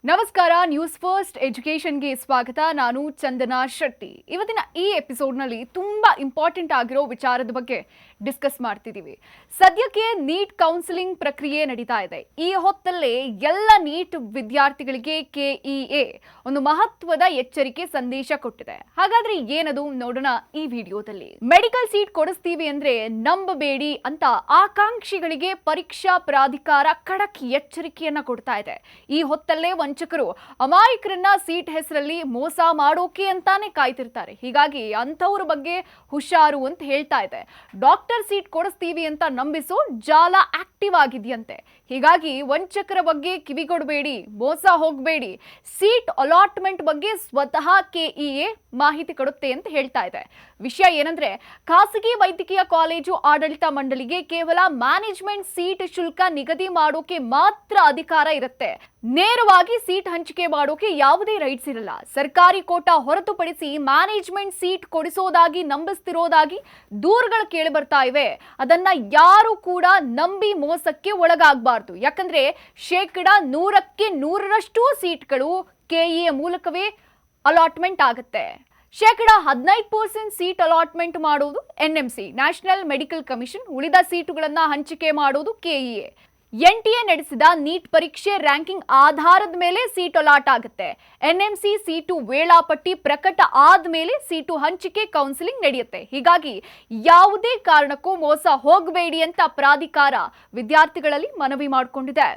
ನಮಸ್ಕಾರ, news first ಎಜುಕೇಷನ್ಗೆ ಸ್ವಾಗತ. ನಾನು ಚಂದನಾ ಶೆಟ್ಟಿ. ಇವತ್ತಿನ ಈ ಎಪಿಸೋಡ್ನಲ್ಲಿ ತುಂಬಾ ಇಂಪಾರ್ಟೆಂಟ್ ಆಗಿರೋ ವಿಚಾರದ ಬಗ್ಗೆ ಡಿಸ್ಕಸ್ ಮಾಡ್ತಿದ್ದೀವಿ. ಸದ್ಯಕ್ಕೆ ನೀಟ್ ಕೌನ್ಸಿಲಿಂಗ್ ಪ್ರಕ್ರಿಯೆ ನಡೀತಾ ಇದೆ. ಈ ಹೊತ್ತಲ್ಲೇ ಎಲ್ಲ ನೀಟ್ ವಿದ್ಯಾರ್ಥಿಗಳಿಗೆ ಕೆಇಎ ಒಂದು ಮಹತ್ವದ ಎಚ್ಚರಿಕೆ ಸಂದೇಶ ಕೊಟ್ಟಿದೆ. ಹಾಗಾದ್ರೆ ಏನದು ನೋಡೋಣ ಈ ವಿಡಿಯೋದಲ್ಲಿ. ಮೆಡಿಕಲ್ ಸೀಟ್ ಕೊಡಿಸ್ತೀವಿ ಅಂದ್ರೆ ನಂಬಬೇಡಿ ಅಂತ ಆಕಾಂಕ್ಷಿಗಳಿಗೆ ಪರೀಕ್ಷಾ ಪ್ರಾಧಿಕಾರ ಖಡಕ್ ಎಚ್ಚರಿಕೆಯನ್ನ ಕೊಡ್ತಾ ಇದೆ. ಈ ಹೊತ್ತಲ್ಲೇ ವಂಚಕರು ಅಮಾಯಕರನ್ನ ಸೀಟ್ ಹೆಸರಲ್ಲಿ ಮೋಸ ಮಾಡೋಕೆ ಅಂತಾನೆ ಕಾಯ್ತಿರ್ತಾರೆ. ಹೀಗಾಗಿ ಅಂಥವ್ರ ಬಗ್ಗೆ ಹುಷಾರು ಅಂತ ಹೇಳ್ತಾ ಇದೆ. ಡಾಕ್ಟರ್ ಸೀಟ್ ಕೊಡಿಸ್ತೀವಿ ಅಂತ ನಂಬಿಸೋ ಜಾಲ ಆಕ್ಟಿವ್ ಆಗಿದೆಯಂತೆ. ಹೀಗಾಗಿ ವಂಚಕರ ಬಗ್ಗೆ ಕಿವಿಗೊಡಬೇಡಿ, ಮೋಸ ಹೋಗಬೇಡಿ. ಸೀಟ್ ಅಲಾಟ್ಮೆಂಟ್ ಬಗ್ಗೆ ಸ್ವತಃ ಕೆಇಎ ಮಾಹಿತಿ ಕೊಡುತ್ತೆ ಅಂತ ಹೇಳ್ತಾ ಇದೆ. ವಿಷಯ ಏನಂದ್ರೆ, ಖಾಸಗಿ ವೈದ್ಯಕೀಯ ಕಾಲೇಜು ಆಡಳಿತ ಮಂಡಳಿಗೆ ಕೇವಲ ಮ್ಯಾನೇಜ್ಮೆಂಟ್ ಸೀಟ್ ಶುಲ್ಕ ನಿಗದಿ ಮಾಡೋಕೆ ಮಾತ್ರ ಅಧಿಕಾರ ಇರುತ್ತೆ. ನೇರವಾಗಿ ಸೀಟ್ ಹಂಚಿಕೆ ಮಾಡೋಕೆ ಯಾವುದೇ ರೈಟ್ಸ್ ಇರಲ್ಲ. ಸರ್ಕಾರಿ ಕೋಟಾ ಹೊರತುಪಡಿಸಿ ಮ್ಯಾನೇಜ್ಮೆಂಟ್ ಸೀಟ್ ಕೊಡಿಸೋದಾಗಿ ನಂಬಿಸ್ತಿರೋದಾಗಿ ದೂರುಗಳು ಕೇಳಿ ಬರ್ತಾ ಇವೆ. ಅದನ್ನ ಯಾರು ಕೂಡ ನಂಬಿ ಮೋಸಕ್ಕೆ ಒಳಗಾಗಬಾರ್ದು. ಯಾಕಂದ್ರೆ 100% 100% ಸೀಟ್ಗಳು ಕೆಇಎ ಮೂಲಕವೇ ಅಲಾಟ್ಮೆಂಟ್ ಆಗುತ್ತೆ. 15% ಸೀಟ್ ಅಲಾಟ್ಮೆಂಟ್ ಮಾಡೋದು ಎನ್ಎಂಸಿ, ನ್ಯಾಷನಲ್ ಮೆಡಿಕಲ್ ಕಮಿಷನ್. ಉಳಿದ ಸೀಟುಗಳನ್ನ ಹಂಚಿಕೆ ಮಾಡೋದು ಕೆಇಎ. ಎನ್ಟಿಎ ನಡೆಸಿದ ನೀಟ್ ಪರೀಕ್ಷೆ ರ್ಯಾಂಕಿಂಗ್ ಆಧಾರದ ಮೇಲೆ ಸೀಟ್ ಅಲಾಟ್ ಆಗುತ್ತೆ. ಎನ್ಎಂಸಿ ಸೀಟು ವೇಳಾಪಟ್ಟಿ ಪ್ರಕಟ ಆದ್ಮೇಲೆ ಸೀಟು ಹಂಚಿಕೆ ಕೌನ್ಸಿಲಿಂಗ್ ನಡೆಯುತ್ತೆ. ಹೀಗಾಗಿ ಯಾವುದೇ ಕಾರಣಕ್ಕೂ ಮೋಸ ಹೋಗಬೇಡಿ ಅಂತ ಪ್ರಾಧಿಕಾರ ವಿದ್ಯಾರ್ಥಿಗಳಲ್ಲಿ ಮನವಿ ಮಾಡಿಕೊಂಡಿದೆ.